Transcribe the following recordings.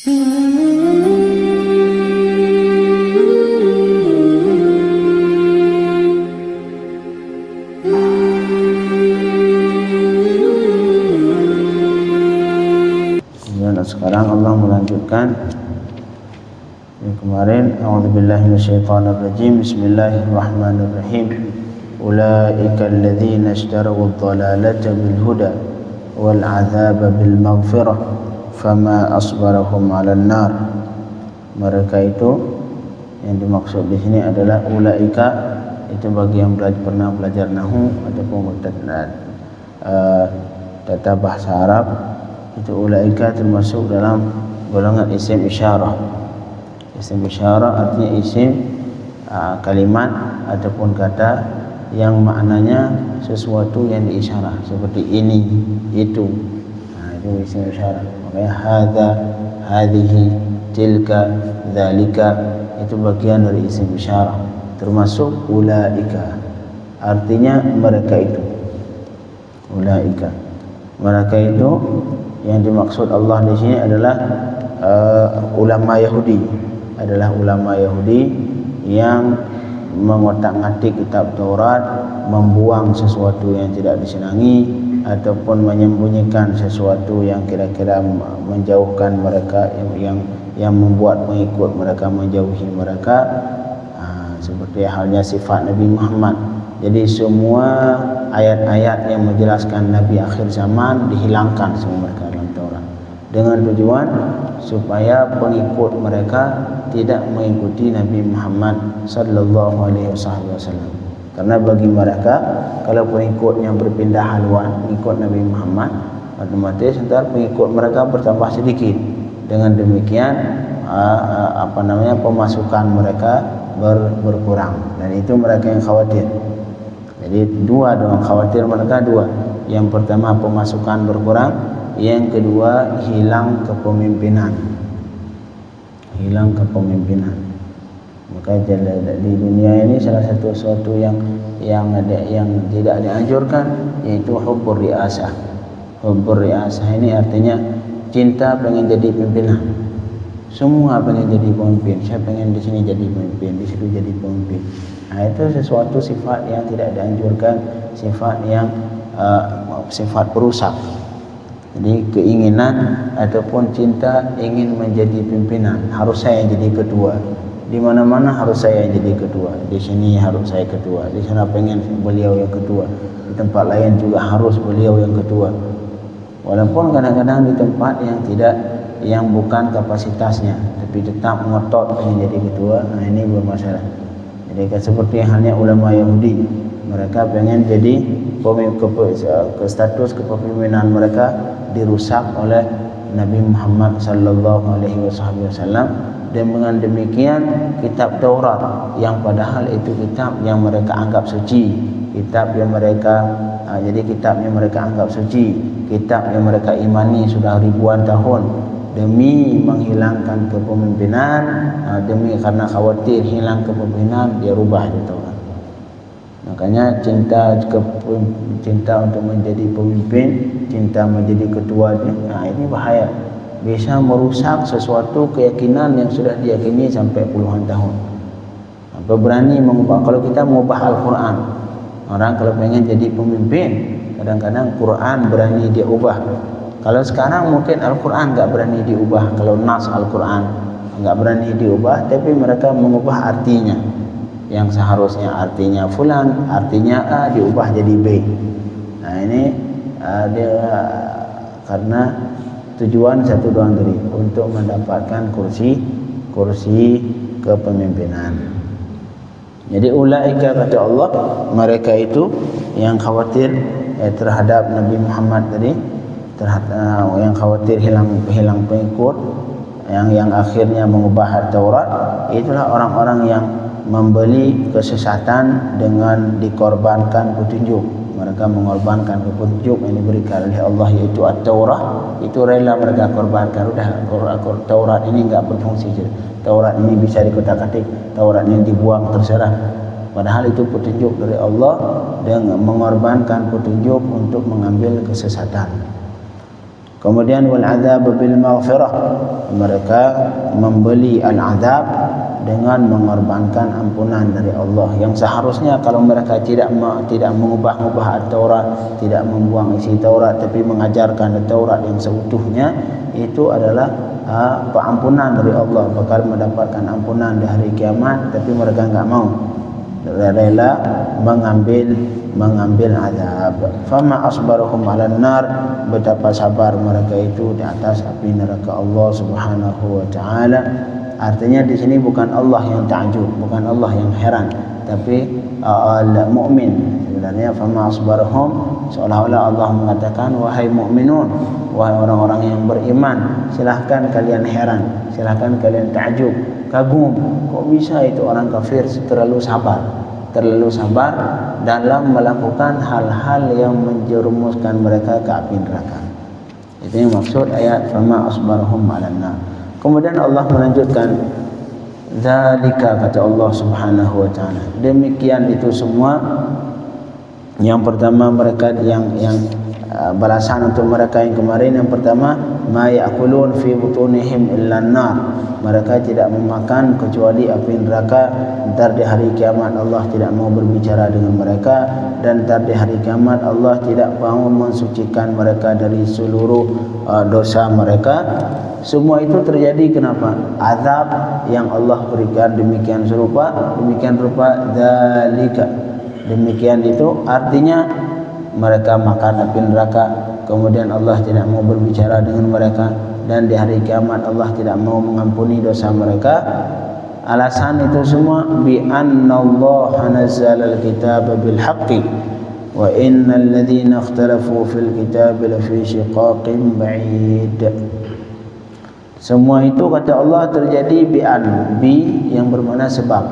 Sekarang Allah melanjutkan yang kemarin. A'udzubillahi minasyaitonirrajim. Bismillahirrahmanirrahim. Ulaika alladzina ishtaraw ad-dhalalata bil huda wal 'adzaba bil maghfirah fama asbarahum 'alan nar. Mereka itu yang dimaksud di sini adalah ulaika, itu bagi yang pernah belajar nahwu ataupun tata bahasa Arab, itu ulaika termasuk dalam golongan isim isyarah. Isim isyarah artinya isim kalimat ataupun kata yang maknanya sesuatu yang diisyarah, seperti ini, itu. Itu isim isyarah. Makanya hadza, hadhihi, tilka, dzalika, itu bagian dari isim isyarah. Termasuk ulaika, artinya mereka itu. Ulaika, mereka itu yang dimaksud Allah di sini adalah ulama Yahudi, adalah ulama Yahudi yang mengotak-ngatik kitab Taurat, membuang sesuatu yang tidak disenangi ataupun menyembunyikan sesuatu yang kira-kira menjauhkan mereka, yang membuat pengikut mereka menjauhi mereka, seperti halnya sifat Nabi Muhammad. Jadi semua ayat-ayat yang menjelaskan Nabi akhir zaman dihilangkan semua mereka dalam Taurat, dengan tujuan supaya pengikut mereka tidak mengikuti Nabi Muhammad sallallahu alaihi wasallam. Karena bagi mereka, kalau pengikutnya berpindah haluan mengikut Nabi Muhammad, otomatis entar pengikut mereka bertambah sedikit. Dengan demikian pemasukan mereka berkurang, dan itu mereka yang khawatir. Jadi dua khawatir mereka dua. Yang pertama pemasukan berkurang, yang kedua hilang kepemimpinan. Hilang kepemimpinan. Maka di dunia ini salah satu sesuatu yang tidak dianjurkan, yaitu hubbur riasah. Hubbur riasah ini artinya cinta pengen jadi pimpinan. Semua pengen jadi pemimpin. Saya pengen di sini jadi pemimpin, di situ jadi pemimpin. Itu sesuatu sifat yang tidak dianjurkan, sifat yang sifat perusak. Jadi keinginan ataupun cinta ingin menjadi pimpinan, harus saya yang jadi ketua. Di mana-mana harus saya yang jadi ketua. Di sini harus saya ketua. Di sana pengen beliau yang ketua. Di tempat lain juga harus beliau yang ketua. Walaupun kadang-kadang di tempat yang bukan kapasitasnya, tapi tetap ngotot ingin jadi ketua, ini bermasalah. Jadi seperti halnya ulama Yahudi, mereka pengen jadi status kepemimpinan mereka dirusak oleh Nabi Muhammad sallallahu alaihi wasallam. Dan dengan demikian kitab Taurat, yang padahal itu kitab yang mereka anggap suci, kitab yang mereka anggap suci, kitab yang mereka imani sudah ribuan tahun, demi menghilangkan kepemimpinan, karena khawatir hilang kepemimpinan, dia rubah itu Taurat. Makanya cinta untuk menjadi pemimpin, cinta menjadi ketua, ini bahaya. Bisa merusak sesuatu keyakinan yang sudah diyakini sampai puluhan tahun. Berani mengubah. Kalau kita mengubah Al-Quran, orang kalau pengen jadi pemimpin, kadang-kadang Quran berani dia ubah. Kalau sekarang mungkin Al-Quran enggak berani diubah. Kalau nas Al-Quran enggak berani diubah, tapi mereka mengubah artinya. Yang seharusnya artinya fulan, artinya A, diubah jadi B. Ini dia karena tujuan satu doang tadi, untuk mendapatkan kursi kepemimpinan. Jadi ulaika, kata Allah, mereka itu yang khawatir terhadap Nabi Muhammad tadi, yang khawatir hilang pengikut, yang akhirnya mengubah Taurat. Itulah orang-orang yang membeli kesesatan dengan dikorbankan petunjuk. Mereka mengorbankan petunjuk yang diberikan oleh Allah, yaitu At-Taurah. Itu rela mereka korbankan. Udah, Taurat ini enggak berfungsi. Taurat ini bisa dikotak-katik, Taurat ini dibuang, terserah. Padahal itu petunjuk dari Allah, dan mengorbankan petunjuk untuk mengambil kesesatan. Kemudian wal adzab bil maghfirah, mereka membeli al-adzab dengan mengorbankan ampunan dari Allah, yang seharusnya kalau mereka tidak mengubah-ubah Taurat, tidak membuang isi Taurat, tapi mengajarkan Taurat yang seutuhnya, itu adalah pengampunan dari Allah, bakal mendapatkan ampunan di hari kiamat. Tapi mereka enggak mau, rela mengambil azab. Fama asbaruhum 'alan nar, betapa sabar mereka itu di atas api neraka Allah Subhanahu wa taala. Artinya di sini bukan Allah yang ta'jub, bukan Allah yang heran, tapi al-mu'min. Sebenarnya fama asbaruhum, seolah-olah Allah mengatakan, wahai mukminun, wahai orang-orang yang beriman, silahkan kalian heran, silahkan kalian ta'jub, kagum, kok bisa itu orang kafir terlalu sabar dalam melakukan hal-hal yang menjerumuskan mereka ke api neraka. Itu yang maksud ayat fama asbaruhum 'alan nar. Kemudian Allah melanjutkan, zalika, kata Allah Subhanahu wa taala, demikian itu semua. Yang pertama mereka yang balasan untuk mereka yang kemarin, yang pertama ma ya'kulun fi butunihim illa an-nar, mereka tidak memakan kecuali api neraka. Ntar di hari kiamat Allah tidak mau berbicara dengan mereka, dan ntar di hari kiamat Allah tidak mau mensucikan mereka dari seluruh dosa mereka. Semua itu terjadi kenapa? Azab yang Allah berikan demikian rupa, dzalika, demikian itu artinya mereka makan api neraka, kemudian Allah tidak mau berbicara dengan mereka, dan di hari kiamat Allah tidak mau mengampuni dosa mereka. Alasan itu semua bi annallaha nazzala al-kitaba bil haqqi wa innal ladzina ikhtalafu fil kitabi lafi shiqaqin ba'id. Semua itu kata Allah terjadi bi yang bermakna sebab.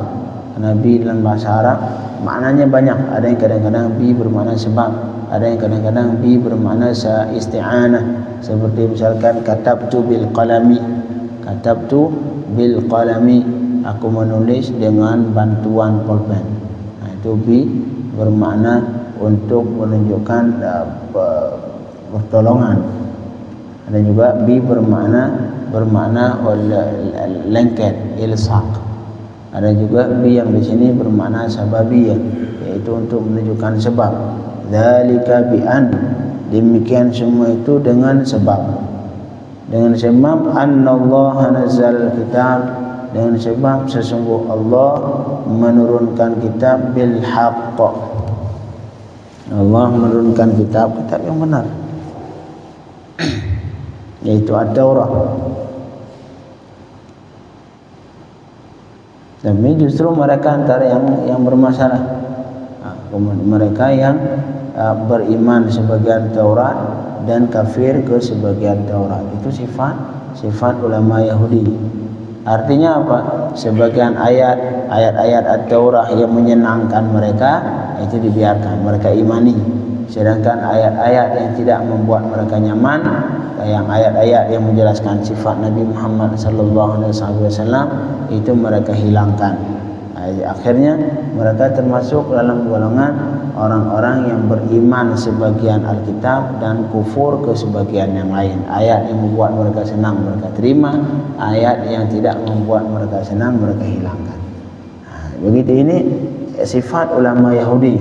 Karena bi dalam bahasa Arab maknanya banyak. Ada yang kadang-kadang bi bermakna sebab, ada yang kadang-kadang bi bermakna isti'anah. Seperti misalkan katabtu bil qalami, aku menulis dengan bantuan pulpen. Nah, itu bi bermakna untuk menunjukkan pertolongan. Ada juga bi bermakna lengket, ilsaq. Ada juga bi yang di sini bermakna sababiyah, yaitu untuk menunjukkan sebab. Dzalika bi an, demikian semua itu dengan sebab. Dengan sebab annallaha nazzal kitab, dengan sebab sesungguh Allah menurunkan kitab bil haqq. Allah menurunkan kitab yang benar, yaitu At-Taurat. Tapi justru mereka antara yang bermasalah, mereka yang beriman sebagian Taurat dan kafir ke sebagian Taurat. Itu sifat ulama Yahudi. Artinya apa? Sebagian ayat-ayat At-Taurat yang menyenangkan mereka itu dibiarkan, mereka imani. Sedangkan ayat-ayat yang tidak membuat mereka nyaman, yang ayat-ayat yang menjelaskan sifat Nabi Muhammad sallallahu alaihi wasallam, itu mereka hilangkan. Akhirnya mereka termasuk dalam golongan orang-orang yang beriman sebagian Alkitab dan kufur ke sebagian yang lain. Ayat yang membuat mereka senang mereka terima, ayat yang tidak membuat mereka senang mereka hilangkan. Begitu ini sifat ulama Yahudi.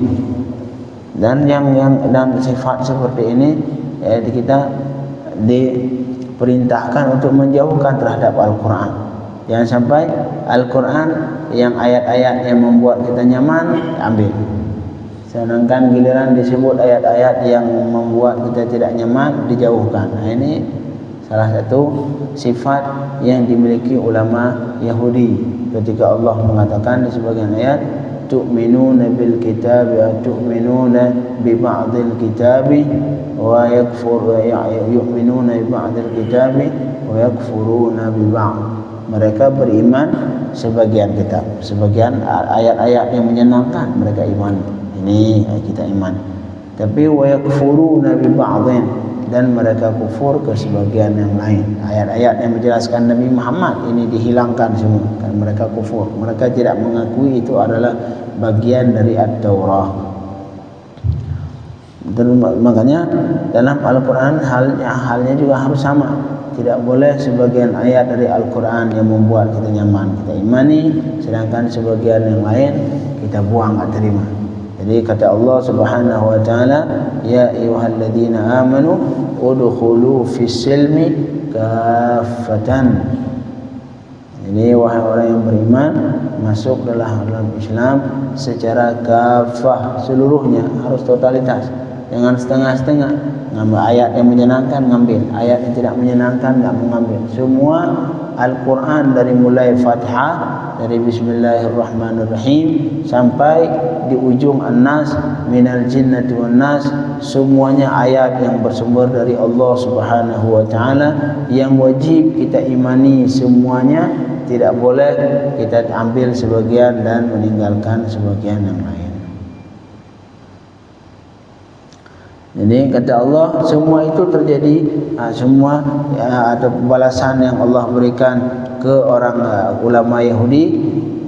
Dan dan sifat seperti ini kita diperintahkan untuk menjauhkan terhadap Al-Quran. Jangan sampai Al-Quran yang ayat-ayat yang membuat kita nyaman ambil, sedangkan giliran disebut ayat-ayat yang membuat kita tidak nyaman dijauhkan. Nah, ini salah satu sifat yang dimiliki ulama Yahudi. Ketika Allah mengatakan di sebagian ayat, tu'minuna bil kitabi wa tu'minuna bi ba'dil kitabi wa yu'minuna bi ba'dil kitabi wa yakfuruna bi ba'd. Mereka beriman sebagian kitab, sebagian ayat-ayat yang menyenangkan mereka iman. Ini kita iman. Tapi wa yakfuruna bi ba'din, dan mereka kufur ke sebagian yang lain. Ayat-ayat yang menjelaskan Nabi Muhammad ini dihilangkan semua, kan mereka kufur. Mereka tidak mengakui itu adalah bagian dari At-Taurah. Dan makanya dalam Al-Quran halnya juga harus sama. Tidak boleh sebagian ayat dari Al-Quran yang membuat kita nyaman kita imani, sedangkan sebagian yang lain kita buang, tak terima. Jadi kata Allah Subhanahu wa taala, ya ayyuhalladzina amanu udkhulu fis silmi kaffatan. Jadi wahai orang yang beriman, masuk dalam Islam secara kafah, seluruhnya, harus totalitas. Jangan setengah-setengah. Ngambil ayat yang menyenangkan, ngambil. Ayat yang tidak menyenangkan, enggak mengambil. Semua Al-Quran dari mulai Fatihah, dari Bismillahirrahmanirrahim sampai di ujung An-Nas, minal jinnati wan nas, semuanya ayat yang bersumber dari Allah Subhanahu wa taala yang wajib kita imani semuanya. Tidak boleh kita ambil sebagian dan meninggalkan sebagian yang lain. Jadi kata Allah, semua itu terjadi, semua ada balasan yang Allah berikan ke orang ulama Yahudi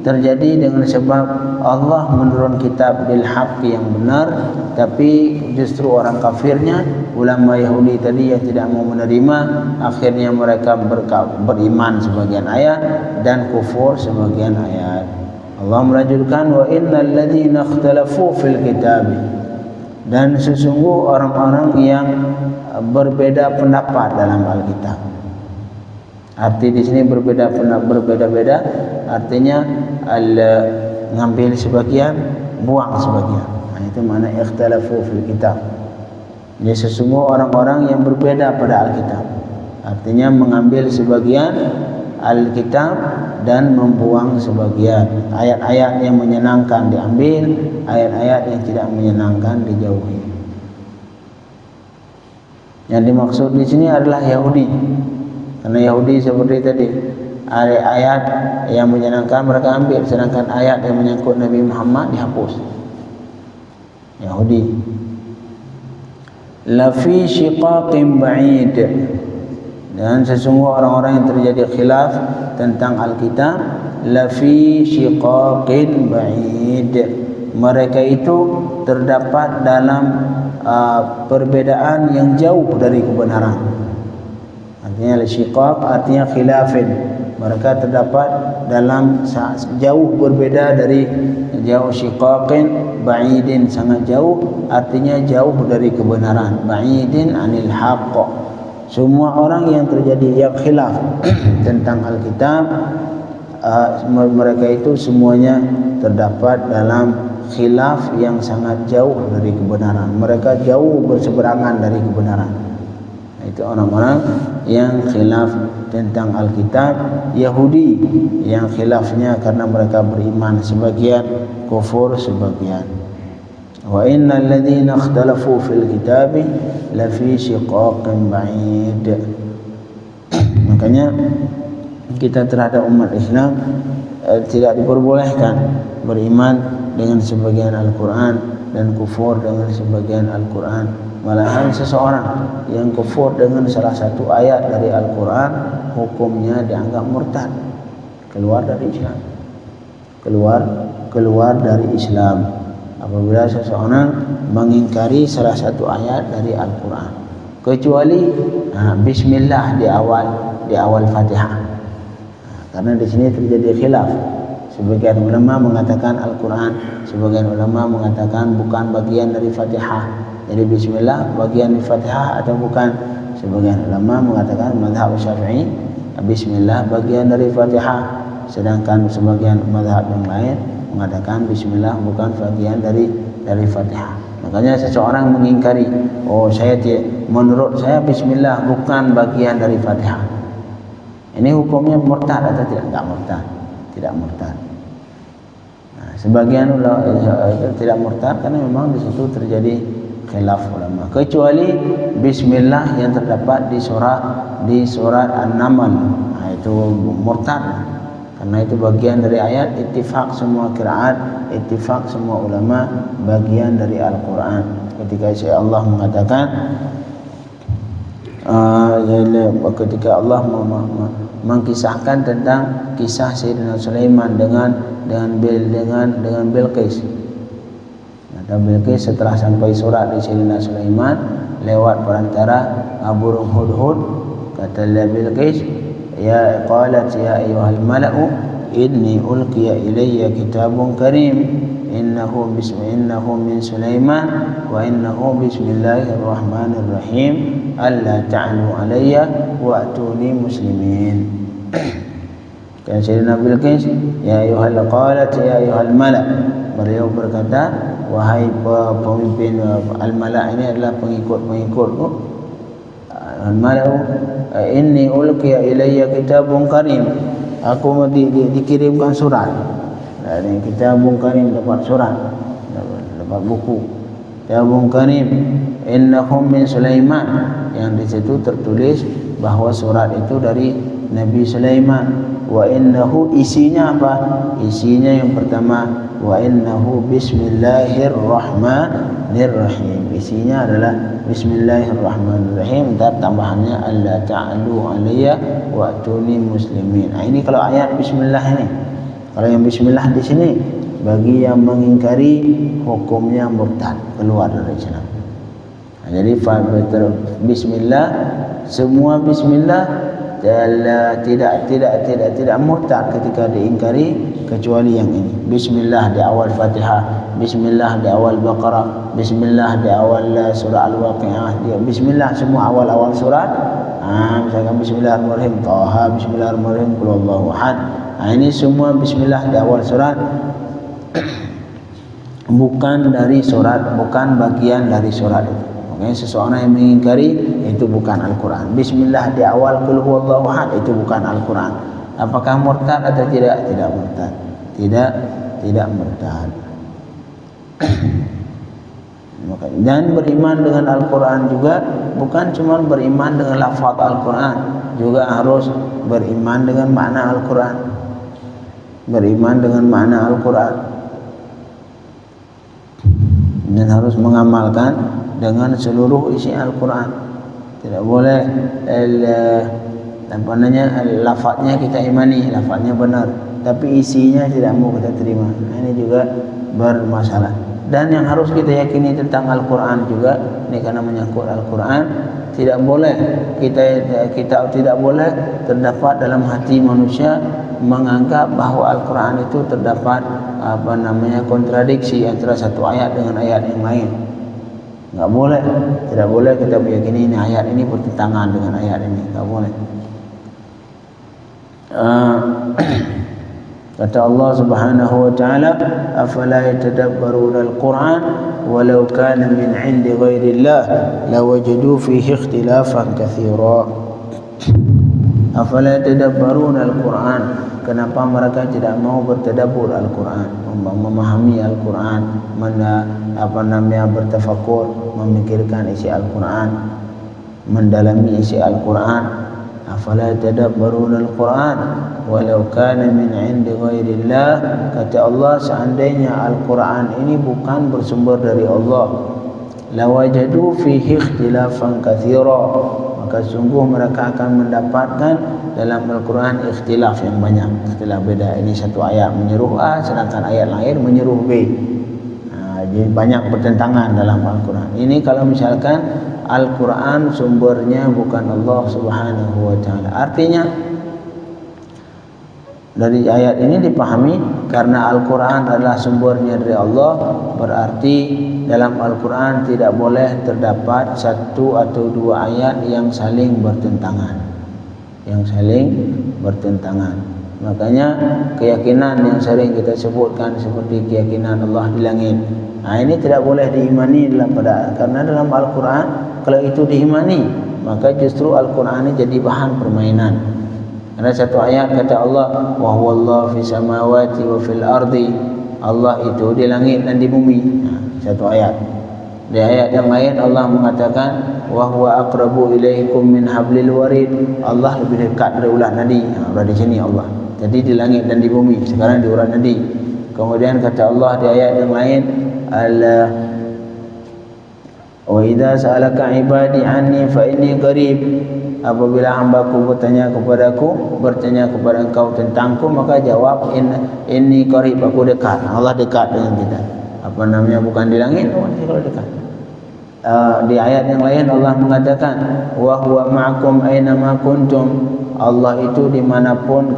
terjadi dengan sebab Allah menurun kitab bil haqq yang benar, tapi justru orang kafirnya, ulama Yahudi tadi yang tidak mau menerima, akhirnya mereka beriman sebagian ayat dan kufur sebagian ayat. Allah melanjutkan, wa innal ladzina ikhtalafu fil kitab, dan sesungguh orang-orang yang berbeda pendapat dalam Alkitab. Arti di sini berbeda-beda, artinya ngambil sebagian, buang sebagian. Nah, itu makna ikhtalafu fil kitab. Jadi sesungguh orang-orang yang berbeda pada Alkitab. Artinya mengambil sebagian Alkitab dan membuang sebagian. Ayat-ayat yang menyenangkan diambil, ayat-ayat yang tidak menyenangkan dijauhi. Yang dimaksud di sini adalah Yahudi. Karena Yahudi seperti tadi, ayat yang menyenangkan mereka ambil, sedangkan ayat yang menyangkut Nabi Muhammad dihapus. Yahudi. La fi shiqaqin ba'id. Dan sesungguh orang-orang yang terjadi khilaf tentang Alkitab, la fi shiqaqin ba'id, mereka itu terdapat dalam perbedaan yang jauh dari kebenaran. Artinya shiqaq artinya khilafin, mereka terdapat dalam jauh berbeda dari jauh. Shiqaqin ba'idin, sangat jauh, artinya jauh dari kebenaran. Ba'idin anil haqq. Semua orang yang terjadi yang khilaf tentang Alkitab, mereka itu semuanya terdapat dalam khilaf yang sangat jauh dari kebenaran. Mereka jauh berseberangan dari kebenaran. Itu orang-orang yang khilaf tentang Alkitab. Yahudi yang khilafnya karena mereka beriman sebagian, kufur sebagian. Wa innal ladzina ikhtalafu fil kitabi la fi shiqaqin ba'id. Makanya kita terhadap umat Islam tidak diperbolehkan beriman dengan sebagian Al-Quran dan kufur dengan sebagian Al-Quran. Malahan seseorang yang kufur dengan salah satu ayat dari Al-Quran, hukumnya dianggap murtad, keluar dari Islam. Keluar dari Islam apabila seseorang mengingkari salah satu ayat dari Al-Quran, kecuali bismillah di awal Fatihah. Karena di sini terjadi khilaf. Sebagian ulama mengatakan Al-Quran, sebagian ulama mengatakan bukan bagian dari Fatihah. Jadi bismillah bagian di Fatihah atau bukan? Sebagian ulama mengatakan mazhab Syafi'i, bismillah bagian dari Fatihah. Sedangkan sebagian mazhab yang lain mengatakan bismillah bukan bagian dari Fatihah. Makanya seseorang mengingkari, menurut saya bismillah bukan bagian dari Fatihah. Ini hukumnya murtad atau tidak? Tidak murtad. Tidak murtad. Nah, sebagian ulama tidak murtad karena memang di situ terjadi khilaf ulama. Kecuali bismillah yang terdapat di surat An-Naml, nah, itu murtad. Karena itu bagian dari ayat, ittifaq semua qiraat, ittifaq semua ulama, bagian dari Al-Quran. Ketika Allah mengatakan, ketika Allah mengkisahkan tentang kisah Sayyidina Sulaiman dengan Bilqis. Dan Bilqis setelah sampai surat dari Sayyidina Sulaiman lewat perantara burung hudhud, kata Bilqis, ya qalat ya ayyuhal mala'u inni ulqiya ilayya kitabun karim innahu min Sulaiman wa innahu bismillahirrahmanirrahim alla ta'alu alayya wa atuni muslimin. Kan Sayyidina Bilqis, ya ayyuhal mala', beliau berkata, wahai pemimpin al-mala' ini adalah pengikut-pengikutku, al-mala'u inni ulqiya ilayya kitabun karim, aku dikirimkan surat. Dari kitabun karim dapat surat, dapat buku. Kitabun karim innahum min Sulaiman, yang di situ tertulis bahwa surat itu dari Nabi Sulaiman. Wa innahu, isinya apa? Isinya yang pertama, wa innahu bismillahirrahmanirrahim. Isinya adalah bismillahirrahmanirrahim dan tambahannya alla ta'alu alayya wa atuni muslimin. Nah, ini kalau ayat bismillah ini. Kalau yang bismillah di sini bagi yang mengingkari hukumnya murtad, keluar dari Islam. Nah, jadi bismillah, semua bismillah tidak murtad ketika diingkari kecuali yang ini. Bismillah di awal Fatihah, bismillah di awal Baqarah, bismillah di awal surah Al-Waqiah, bismillah semua awal-awal surat. Misalkan bismillahirrahmanirrahim Taha, bismillahirrahmanirrahim Qul huwallahu ahad. Ini semua bismillah di awal surat bukan dari surat, bukan bagian dari surat itu. Makanya seseorang yang mengingkari itu bukan Al-Quran. Bismillah di awal Qul huwallahu ahad itu bukan Al-Quran. Apakah murtad atau tidak? Tidak murtad. Tidak murtad. Dan beriman dengan Al-Quran juga bukan cuma beriman dengan lafaz Al-Quran, juga harus beriman dengan makna Al-Quran. Beriman dengan makna Al-Quran dan harus mengamalkan dengan seluruh isi Al-Quran. Tidak boleh lafaznya kita imani, lafaznya benar, tapi isinya tidak mau kita terima. Ini juga bermasalah. Dan yang harus kita yakini tentang Al-Quran juga, ini karena menyangkut Al-Quran, tidak boleh kita tidak boleh terdapat dalam hati manusia menganggap bahwa Al-Quran itu terdapat kontradiksi antara satu ayat dengan ayat yang lain. Enggak boleh, tidak boleh kita meyakini ini ayat ini bertentangan dengan ayat ini, enggak boleh. Kata Allah Subhanahu wa taala, afala yatadabbaruna al-Qur'an walau kana min 'indi ghairillah lawajadu fihi ikhtilafan katsira. Afala yatadabbaruna al-Qur'an, kenapa mereka tidak mau bertadabbur Al-Quran, memahami Al-Quran, bertafakur, memikirkan isi Al-Quran, mendalami isi Al-Quran. Afala yatadabbaruna al-Quran walau kana min 'indi ghairillah, kata Allah, seandainya Al-Quran ini bukan bersumber dari Allah, lawajadu fihi ikhtilafan katsira, maka sungguh mereka akan mendapatkan dalam Al-Quran ikhtilaf yang banyak, ikhtilaf beda. Ini satu ayat menyeruh A sedangkan ayat lain menyeruh B. Jadi banyak pertentangan dalam Al-Quran. Ini kalau misalkan Al-Quran sumbernya bukan Allah Subhanahu wa taala. Artinya dari ayat ini dipahami karena Al-Quran adalah sumbernya dari Allah, berarti dalam Al-Quran tidak boleh terdapat satu atau dua ayat yang saling bertentangan. Makanya keyakinan yang sering kita sebutkan seperti keyakinan Allah di langit, ini tidak boleh diimani karena dalam Al-Quran kalau itu diimani maka justru Al-Quran ini jadi bahan permainan. Ada satu ayat kata Allah, wa huwallahu fis samawati wa fil ardi, Allah itu di langit dan di bumi. Satu ayat. Di ayat yang lain Allah mengatakan wa huwa aqrabu ilaikum min hablil warid, Allah lebih dekat dari ulat nadi. Berada di sini Allah. Jadi di langit dan di bumi, sekarang di ulat nadi. Kemudian kata Allah di ayat yang lain, wa idza sa'alaka ibadi anni fa inni qarib, apabila hamba-Ku bertanya kepada engkau tentangku, maka jawab inni qarib, aku dekat. Allah dekat dengan kita. bukan di langit, kalau dekat. Di ayat yang lain Allah mengatakan wa huwa ma'akum aina ma kuntum. Allah itu dimanapun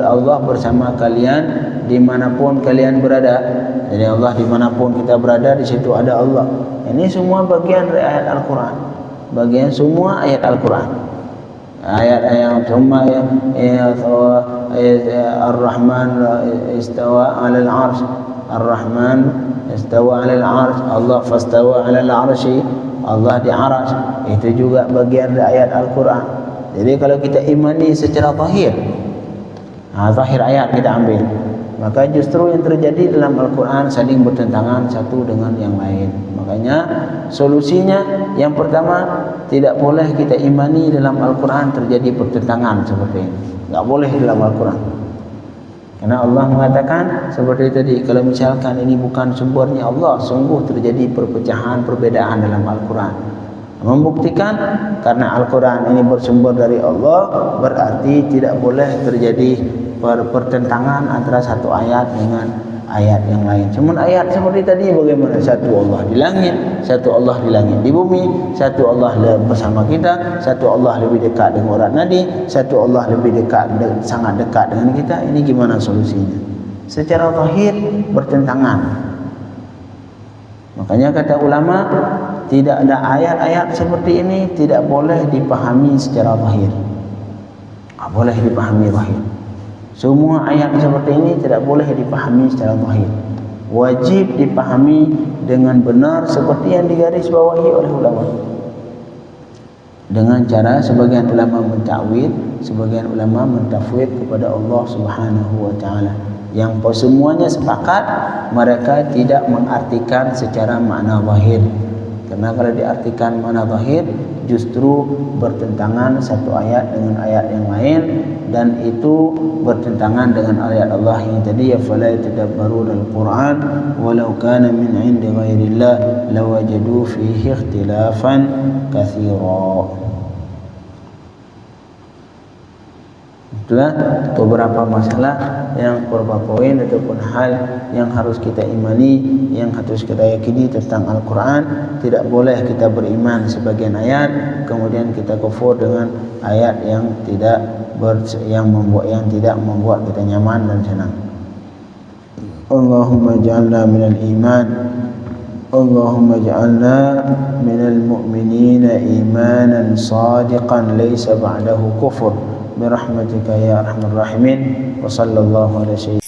Allah bersama kalian dimanapun kalian berada. Jadi Allah dimanapun kita berada, di situ ada Allah. Ini semua bagian dari ayat Al-Quran, bagian semua ayat Al-Quran. Ayat-ayat semua Ar-Rahman istawa 'alal 'arsy, Ar-Rahman istawa 'alal 'arsy, Allah fastawa 'alal 'arsy, Allah di 'arsy. Itu juga bagian dari ayat Al-Quran. Jadi kalau kita imani secara zahir, zahir ayat kita ambil, maka justru yang terjadi dalam Al-Quran saling bertentangan satu dengan yang lain. Makanya solusinya yang pertama, tidak boleh kita imani dalam Al-Quran terjadi pertentangan seperti ini. Tak boleh dalam Al-Quran. Karena Allah mengatakan seperti tadi, kalau misalkan ini bukan sumbernya Allah, sungguh terjadi perpecahan, perbedaan dalam Al-Quran. Membuktikan karena Al-Quran ini bersumber dari Allah, berarti tidak boleh terjadi pertentangan antara satu ayat dengan ayat yang lain. Cuma ayat seperti tadi bagaimana? Satu Allah di langit, satu Allah di langit di bumi, satu Allah bersama kita, satu Allah lebih dekat dengan orang Nabi, satu Allah lebih dekat, sangat dekat dengan kita. Ini gimana solusinya? Secara zahir bertentangan. Makanya kata ulama, tidak ada ayat-ayat seperti ini tidak boleh dipahami secara zahir. Boleh dipahami zahir. Semua ayat seperti ini tidak boleh dipahami secara zahir. Wajib dipahami dengan benar seperti yang digarisbawahi oleh ulama. Dengan cara sebagian ulama mentakwil, sebagian ulama mentafwid kepada Allah Subhanahu wa taala. Yang semuanya sepakat mereka tidak mengartikan secara makna zahir. Karena kalau diartikan makna zahir justru bertentangan satu ayat dengan ayat yang lain, dan itu bertentangan dengan ayat Allah yang tadi, ya fala yatadabbaruna al-Qur'an walau kana min 'indi ghairillah lawajadu fihi ikhtilafan katsira. Itulah beberapa masalah yang beberapa poin ataupun hal yang harus kita imani, yang harus kita yakini tentang Al-Quran. Tidak boleh kita beriman sebagian ayat kemudian kita kufur dengan ayat yang tidak membuat kita nyaman dan senang. Allahumma ja'alna minal iman, Allahumma ja'alna minal mu'minina imanan sadiqan laysa ba'dahu kufur. Birahmatika ya arhamar rahimin. Wa sallallahu alaihi wasallam.